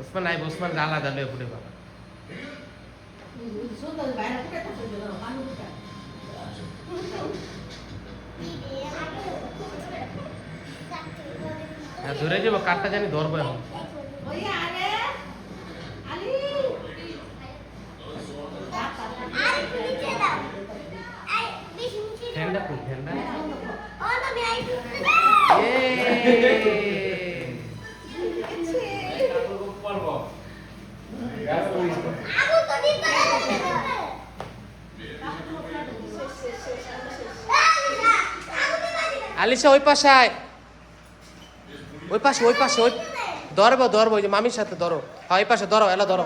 ওসমান নাই ওসমান ডালা ডালে ফুটে বাবা ধরে যাবো কাঠটা জানি ধরবো এখন ঠান্ডা কোন ঠান্ডা আলিশা ওই পাশে আয় ওই পাশে ওই ধরবো ওই যে মামির সাথে ধরো হ্যাঁ ওই পাশে ধরো এলা ধরো